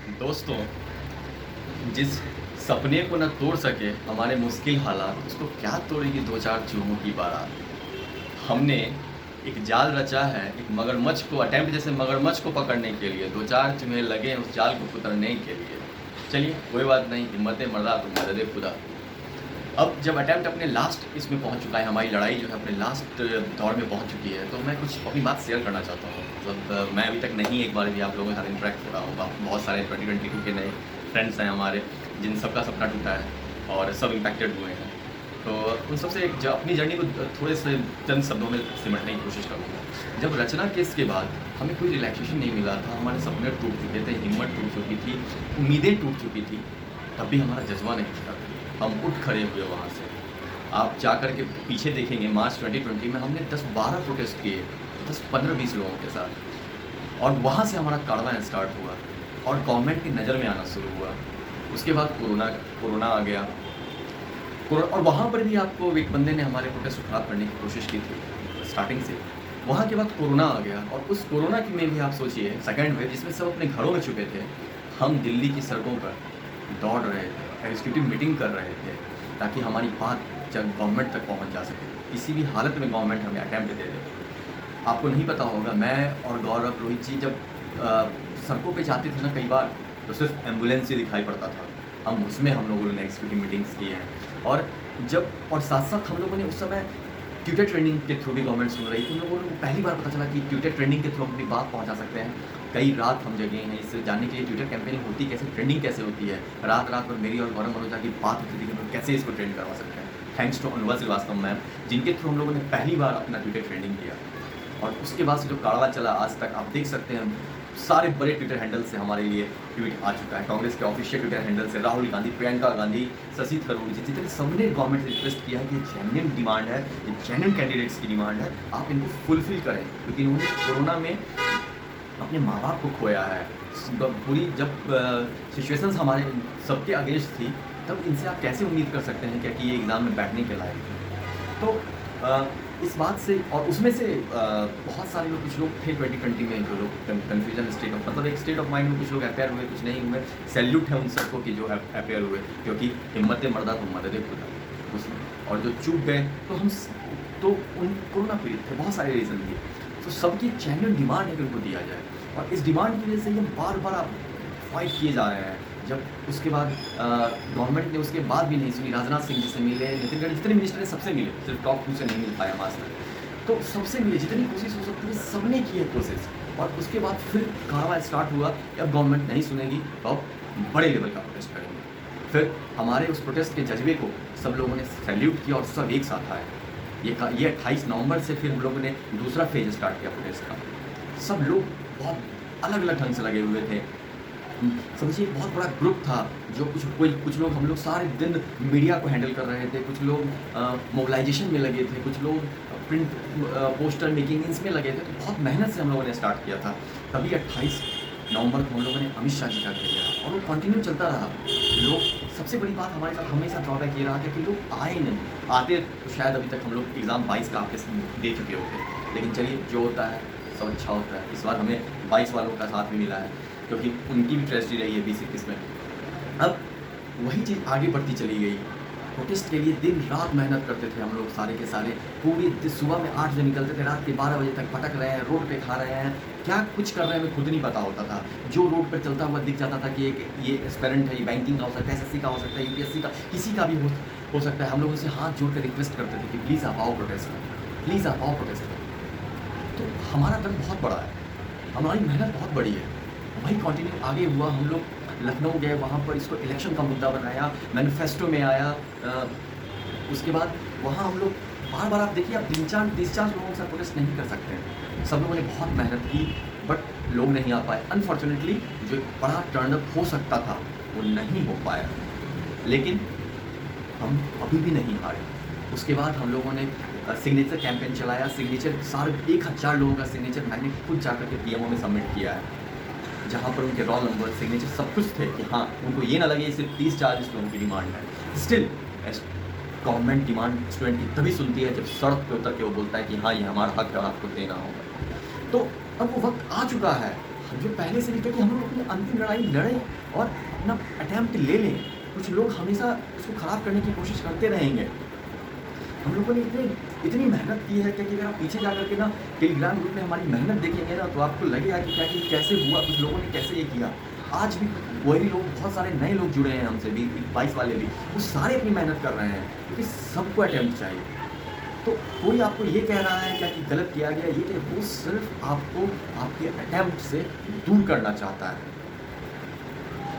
दोस्तों, जिस सपने को न तोड़ सके हमारे मुश्किल हालात, उसको क्या तोड़ेगी दो चार चूहों की बारात। हमने एक जाल रचा है, एक मगरमच्छ को अटेम्प्ट जैसे मगरमच्छ को पकड़ने के लिए, दो चार चूहे लगे हैं उस जाल को कुतरने के लिए। चलिए कोई बात नहीं, हिम्मत मर्दा तो मदद खुदा। अब जब अटेम्प्ट अपने लास्ट इसमें पहुंच चुका है, हमारी लड़ाई जो है अपने लास्ट दौर में पहुंच चुकी है, तो मैं कुछ अपनी बात शेयर करना चाहता हूँ। मतलब मैं अभी तक नहीं एक बार भी आप लोगों के साथ इंटरेक्ट हो रहा हूँ। बहुत सारे 2022 के नए फ्रेंड्स हैं हमारे, जिन सबका सपना टूटा है और सब इम्पैक्टेड हुए हैं। तो उन सबसे एक अपनी जर्नी को थोड़े से चंद शब्दों में सिमटने की कोशिश करूँगा। जब रचना केस के बाद हमें कोई रिलैक्सेशन नहीं मिला था, हमारे सपने टूट चुके थे, हिम्मत टूट चुकी थी, उम्मीदें टूट चुकी थी, तब भी हमारा जज्बा नहीं टूटा। हम उठ खड़े हुए वहाँ से। आप जा कर के पीछे देखेंगे, मार्च 2020 में हमने 10-12 प्रोटेस्ट किए, 10-15-20 लोगों के साथ, और वहाँ से हमारा कार्रवाई स्टार्ट हुआ और गवर्नमेंट की नज़र में आना शुरू हुआ। उसके बाद कोरोना आ गया। और वहाँ पर भी आपको एक बंदे ने हमारे प्रोटेस्ट को ख़राब करने की कोशिश की थी स्टार्टिंग से। वहाँ के बाद कोरोना आ गया, और उस कोरोना की में भी आप सोचिए सेकेंड वेव, जिसमें सब अपने घरों में छुपे थे, हम दिल्ली की सड़कों पर दौड़ रहे थे, एग्जीक्यूटिव मीटिंग कर रहे थे, ताकि हमारी बात जब गवर्नमेंट तक पहुंच जा सके। किसी भी हालत में गवर्नमेंट हमें अटेम्प्ट दे दे। आपको नहीं पता होगा, मैं और गौरव, रोहित जी जब सड़कों पे जाते थे ना, कई बार तो सिर्फ एम्बुलेंस ही दिखाई पड़ता था। हम लोगों ने एग्जीक्यूटिव मीटिंग्स की हैं, और साथ साथ हम लोगों ने उस समय ट्विटर ट्रेंडिंग के थ्रू भी गवर्नमेंट सुन रही थी। उन लोगों को पहली बार पता चला कि ट्विटर ट्रेंडिंग के थ्रू हम अपनी बात पहुंचा सकते हैं। कई रात हम जगे हैं इससे जानने के लिए ट्विटर कैंपेनिंग होती कैसे, ट्रेंडिंग कैसे होती है। रात भर मेरी और गौरव मनोजा की बात होती थी कि हम कैसे इसको ट्रेंड करवा सकते हैं। थैंक्स टू अनुवा श्रीवास्तव मैम, जिनके थ्रू हम लोगों ने पहली बार अपना ट्विटर ट्रेंडिंग किया। और उसके बाद से जो काढ़वा चला आज तक, आप देख सकते हैं सारे बड़े ट्विटर हैंडल से हमारे लिए ट्वीट आ चुका है। कांग्रेस के ऑफिशियल ट्विटर हैंडल से राहुल गांधी, प्रियंका गांधी, शशि थरूर जी, जितने सबने गवर्नमेंट से रिक्वेस्ट किया है कि जेन्युइन डिमांड है, ये जेन्युइन कैंडिडेट्स की डिमांड है, आप इनको फुलफिल करें, क्योंकि इन्होंने कोरोना में अपने माँ बाप को खोया है। पूरी जब सिचुएशंस हमारे सबके अगेंस्ट थी, तब इनसे आप कैसे उम्मीद कर सकते हैं कि ये एग्ज़ाम में बैठने के लायक है। तो इस बात से, और उसमें से बहुत सारे लोग, कुछ लोग थे 2020 में जो लोग कन्फ्यूजन स्टेट ऑफ, मतलब एक स्टेट ऑफ माइंड में कुछ लोग अपेयर हुए, कुछ नहीं हुए। सैल्यूट है उन सबको कि जो अपेयर हुए, क्योंकि हिम्मत मर्दा तो मदद खुदा उसमें। और जो चूक गए तो उन कोरोना पीड़ित थे, बहुत सारे रीज़न दिए। तो सबकी जेन्युइन डिमांड है कि उनको दिया जाए, और इस डिमांड की वजह से हम बार बार फाइट किए जा रहे हैं। जब उसके बाद गवर्नमेंट ने उसके बाद भी नहीं सुनी, राजनाथ सिंह जी से मिले, नितिन गडकरी, जितने मिनिस्टर हैं सबसे मिले, सिर्फ टॉप 2 से नहीं मिल पाया आज तक। तो सबसे मिले, जितनी कोशिश हो सकती है सबने की है कोशिश, और उसके बाद फिर कार्रवाई स्टार्ट हुआ कि अब गवर्नमेंट नहीं सुनेगी तो अब बड़े लेवल का प्रोटेस्ट करेंगे। फिर हमारे उस प्रोटेस्ट के जज्बे को सब लोगों ने सैल्यूट किया, और सब एक साथ आए। ये 28 नवंबर से फिर हम लोगों ने दूसरा फेज स्टार्ट किया प्रोटेस्ट का। सब लोग बहुत अलग अलग ढंग से लगे हुए थे। समझिए बहुत बड़ा ग्रुप था, जो कुछ लोग, हम लोग सारे दिन मीडिया को हैंडल कर रहे थे, कुछ लोग मोबिलाइजेशन में लगे थे, कुछ लोग प्रिंट पोस्टर मेकिंग इसमें लगे थे। तो बहुत मेहनत से हम लोगों ने स्टार्ट किया था। तभी 28 नवंबर को हम लोगों ने अमित शाह जी का किया, और वो कंटिन्यू चलता रहा। लोग, सबसे बड़ी बात हमारे साथ हमेशा ड्रॉबैक ये रहा था कि लोग आए नहीं, आते तो शायद अभी तक हम लोग एग्ज़ाम 22 का आपके दे चुके होते। लेकिन चलिए, जो होता है सब अच्छा होता है। इस बार हमें 22 वालों का साथ भी मिला है, क्योंकि उनकी भी ट्रेजेडी रही है 20-21 में। अब वही चीज़ आगे बढ़ती चली गई। प्रोटेस्ट के लिए दिन रात मेहनत करते थे हम लोग सारे के सारे। पूरी सुबह में 8 बजे निकलते थे, रात के 12 बजे तक भटक रहे हैं, रोड पे खा रहे हैं, क्या कुछ कर रहे हैं हमें खुद नहीं पता होता था। जो रोड पर चलता हुआ दिख जाता था कि ये एस्पिरेंट है, ये बैंकिंग का हो सकता है, एसएससी का हो सकता है, यूपीएससी का, किसी का भी हो सकता है, हम लोग उनसे हाथ जोड़ कर रिक्वेस्ट करते थे कि प्लीज़ आप आओ प्रोटेस्ट में, प्लीज़ आप आओ प्रोटेस्ट में। तो हमारा दम बहुत बड़ा है, हमारी मेहनत बहुत बड़ी है, वही कंटिन्यू आगे हुआ। हम लोग लखनऊ गए, वहाँ पर इसको इलेक्शन का मुद्दा बनाया, मैनिफेस्टो में आया। उसके बाद वहाँ हम लोग बार बार, आप देखिए, आप 30-40 लोगों के साथ प्रोटेस्ट नहीं कर सकते हैं। सब लोगों ने बहुत मेहनत की, बट लोग नहीं आ पाए। अनफॉर्चुनेटली जो बड़ा टर्नअप हो सकता था वो नहीं हो पाया, लेकिन हम अभी भी नहीं हारे। उसके बाद हम लोगों ने सिग्नेचर कैंपेन चलाया। सिग्नेचर सारे 1000 लोगों का सिग्नेचर मैंने खुद जाकर के पीएमओ में सबमिट किया है, जहाँ पर उनके रोल नंबर, सिग्नेचर सब कुछ थे, कि हाँ, उनको ये ना लगे सिर्फ 30-40 लोगों की डिमांड है। स्टिल गवर्नमेंट डिमांड स्टूडेंट की तभी सुनती है जब सड़क पे उतर के वो बोलता है कि हाँ, ये हमारा हक है, आपको देना होगा। तो अब वो वक्त आ चुका है, जो पहले से भी, क्योंकि हम लोग अपनी अंतिम लड़ाई लड़ें और अपना अटेम्प्ट ले लें। कुछ लोग हमेशा उसको ख़राब करने की कोशिश करते रहेंगे। हम लोगों ने इतनी मेहनत की है, क्योंकि अगर आप पीछे जा करके ना टेलीग्राम ग्रुप में हमारी मेहनत देखेंगे ना, तो आपको लगेगा कि क्या कि कैसे हुआ, कुछ लोगों ने कैसे ये किया। आज भी वही लोग, बहुत सारे नए लोग जुड़े हैं हमसे भी, 22 वाले भी, वो सारे अपनी मेहनत कर रहे हैं, क्योंकि सबको अटेम्प्ट चाहिए। तो कोई आपको ये कह रहा है क्या कि गलत किया गया, ये कि वो सिर्फ आपको आपके अटेम्प्ट से दूर करना चाहता है।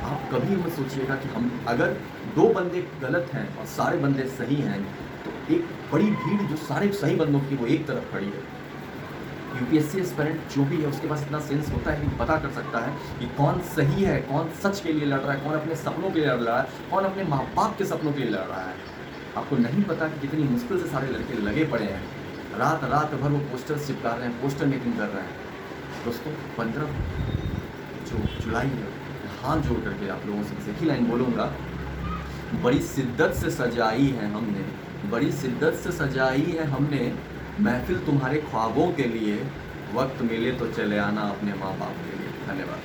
आप कभी मत सोचिएगा कि हम अगर 2 बंदे गलत हैं और सारे बंदे सही हैं, तो एक बड़ी भीड़ जो सारे सही बंदों की, वो एक तरफ खड़ी है। यूपीएससी एस्पिरेंट जो भी है, उसके पास इतना सेंस होता है कि पता कर सकता है कि कौन सही है, कौन सच के लिए लड़ रहा है, कौन अपने सपनों के लिए लड़ रहा है, कौन अपने माँ बाप के सपनों के लिए लड़ रहा है। आपको नहीं पता कि कितनी मुश्किल से सारे लड़के लगे पड़े हैं, रात रात भर वो पोस्टर्स चिपका रहे हैं, पोस्टर मेकिंग कर रहे हैं। दोस्तों 15 जो जुलाई है, हाथ जोड़ करके आप लोगों से बस एक ही लाइन बोलूँगा, बड़ी शिद्दत से सजाई है हमने, बड़ी शिद्दत से सजाई है हमने महफिल तुम्हारे ख्वाबों के लिए, वक्त मिले तो चले आना अपने माँ बाप के लिए। धन्यवाद।